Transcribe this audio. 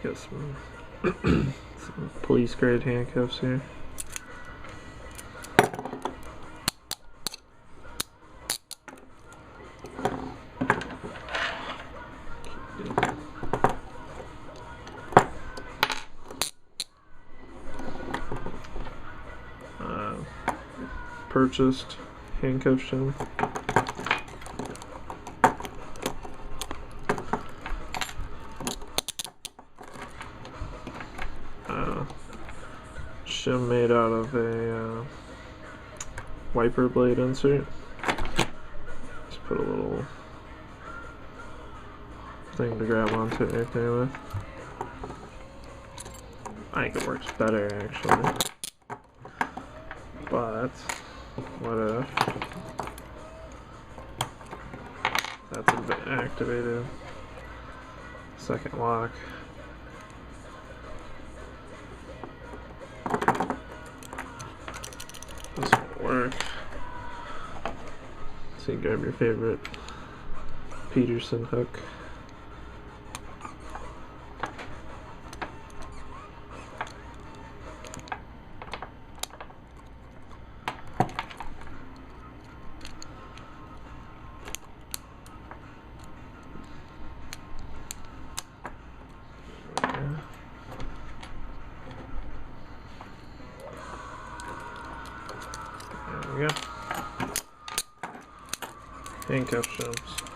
Got some police grade handcuffs here. Purchased handcuff shim. Shim made out of a wiper blade insert. Just put a little thing to grab onto it right there with. I think it works better actually, but what if that's a bit activated? Second lock. This won't work. So you grab your favorite Peterson hook. There we go. Handcuff shims.